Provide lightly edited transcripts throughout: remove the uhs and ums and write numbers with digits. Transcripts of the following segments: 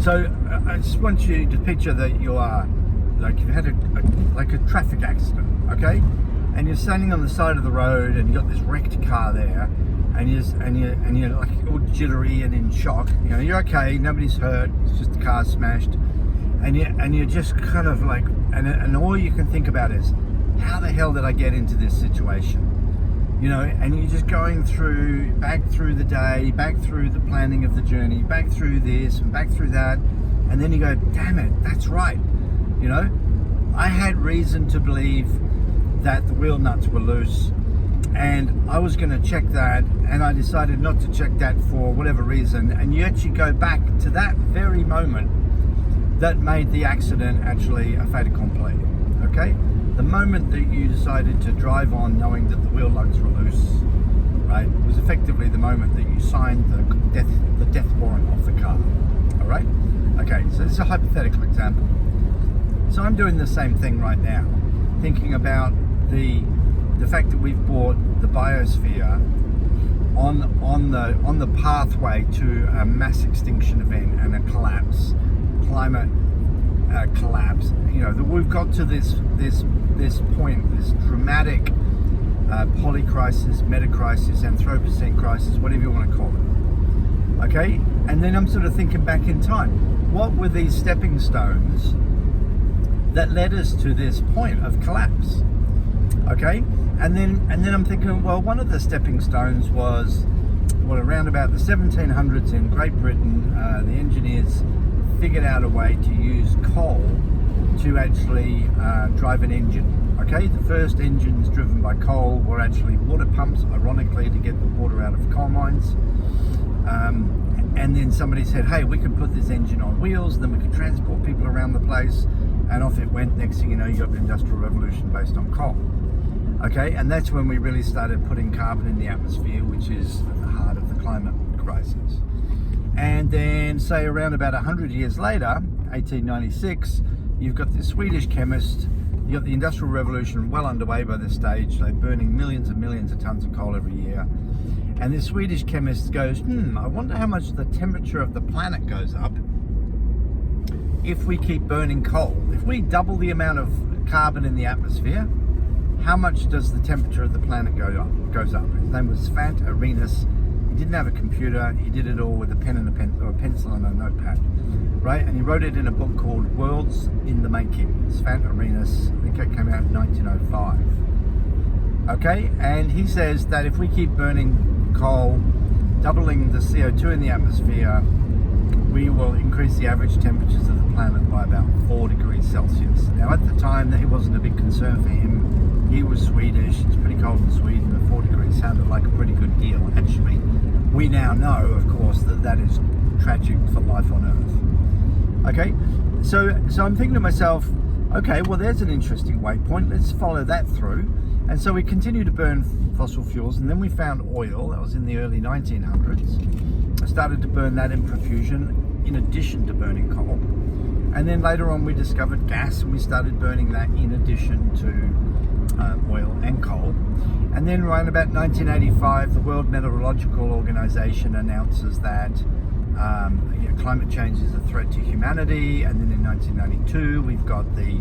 So I just want you to picture that you are like you've had a traffic accident, okay? And you're standing on the side of the road, and you got this wrecked car there, and you're like all jittery and in shock. You know, you're okay, nobody's hurt, it's just the car's smashed, and you're just kind of like, and all you can think about is, how the hell did I get into this situation? You know, and you're just going back through the day, back through the planning of the journey, back through this and back through that, and then you go, damn it, that's right. You know, I had reason to believe that the wheel nuts were loose, and I was going to check that, and I decided not to check that for whatever reason, and you actually go back to that very moment that made the accident actually a fait accompli, okay? The moment that you decided to drive on knowing that the wheel lugs were loose, right, was effectively the moment that you signed the death warrant off the car, all right? Okay, so this is a hypothetical example. So I'm doing the same thing right now, thinking about the fact that we've brought the biosphere on the pathway to a mass extinction event and a collapse, climate collapse. You know, that we've got to this point, this dramatic polycrisis, metacrisis, anthropocene crisis, whatever you want to call it. Okay, and then I'm sort of thinking back in time. What were these stepping stones that led us to this point of collapse? Okay, and then I'm thinking, well, one of the stepping stones was, well, around about the 1700s in Great Britain, the engineers figured out a way to use coal to actually drive an engine. Okay, the first engines driven by coal were actually water pumps, ironically, to get the water out of coal mines. And then somebody said, hey, we could put this engine on wheels, then we could transport people around the place, and off it went. Next thing you know, you got the Industrial Revolution based on coal. Okay, and that's when we really started putting carbon in the atmosphere, which is at the heart of the climate crisis. And then, say, around about 100 years later, 1896, you've got this Swedish chemist. You've got the Industrial Revolution well underway by this stage. They're burning millions and millions of tons of coal every year. And this Swedish chemist goes, I wonder how much the temperature of the planet goes up if we keep burning coal. If we double the amount of carbon in the atmosphere, how much does the temperature of the planet goes up? His name was Svante Arrhenius. He didn't have a computer. He did it all with a pen and a pencil and a notepad, right? And he wrote it in a book called Worlds in the Making. Svante Arrhenius, I think it came out in 1905. Okay, and he says that if we keep burning coal, doubling the CO2 in the atmosphere, we will increase the average temperatures of the planet by about 4 degrees Celsius. Now, at the time, that wasn't a big concern for him. He was Swedish. It's pretty cold in Sweden, and 4 degrees sounded like a pretty good deal, actually. We now know, of course, that is tragic for life on Earth. Okay, so I'm thinking to myself, okay, well, there's an interesting waypoint. Let's follow that through. And so we continued to burn fossil fuels, and then we found oil. That was in the early 1900s. I started to burn that in profusion, in addition to burning coal. And then later on, we discovered gas, and we started burning that in addition to oil and coal. And then around about 1985, the World Meteorological Organization announces that climate change is a threat to humanity. And then in 1992, we've got the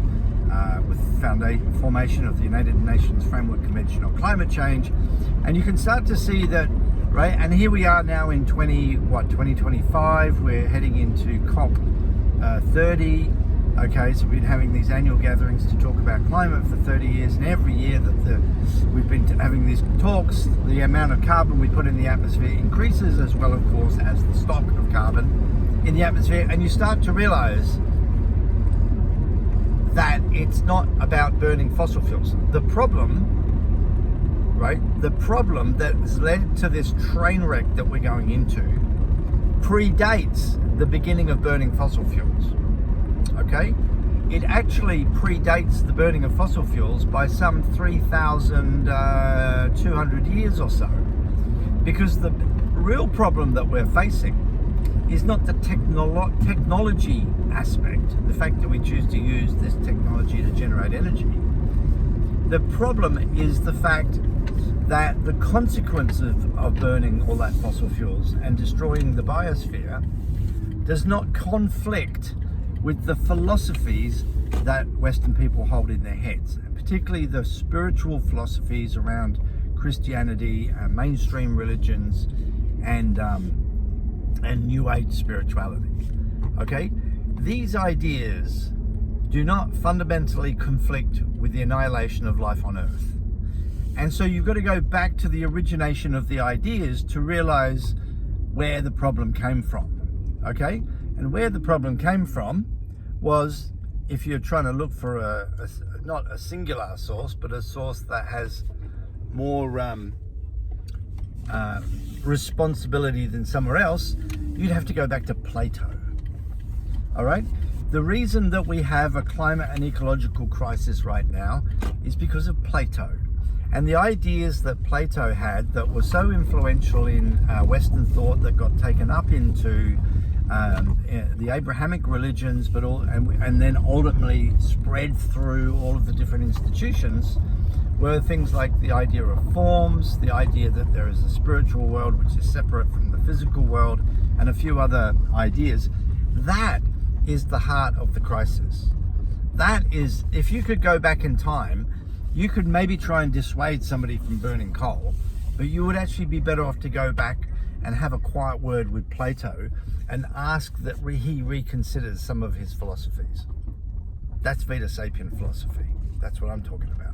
formation of the United Nations Framework Convention on Climate Change. And you can start to see that, right? And here we are now in 2025. We're heading into COP 30. Okay, so we've been having these annual gatherings to talk about climate for 30 years, and every year that we've been having these talks, the amount of carbon we put in the atmosphere increases, as well, of course, as the stock of carbon in the atmosphere. And you start to realize that it's not about burning fossil fuels. The problem, right, the problem that has led to this train wreck that we're going into predates the beginning of burning fossil fuels. Okay, it actually predates the burning of fossil fuels by some 3,200 years or so, because the real problem that we're facing is not the technology aspect, the fact that we choose to use this technology to generate energy. The problem is the fact that the consequence of burning all that fossil fuels and destroying the biosphere does not conflict with the philosophies that Western people hold in their heads, particularly the spiritual philosophies around Christianity, mainstream religions, and New Age spirituality. Okay, these ideas do not fundamentally conflict with the annihilation of life on Earth. And so you've got to go back to the origination of the ideas to realize where the problem came from. Okay, and where the problem came from was, if you're trying to look for not a singular source, but a source that has more responsibility than somewhere else, you'd have to go back to Plato. All right, the reason that we have a climate and ecological crisis right now is because of Plato and the ideas that Plato had that were so influential in Western thought, that got taken up into the Abrahamic religions, but and then ultimately spread through all of the different institutions, were things like the idea of forms, the idea that there is a spiritual world which is separate from the physical world, and a few other ideas. That is the heart of the crisis. That is, if you could go back in time, you could maybe try and dissuade somebody from burning coal, but you would actually be better off to go back and have a quiet word with Plato and ask that he reconsiders some of his philosophies. That's Vita Sapien philosophy. That's what I'm talking about.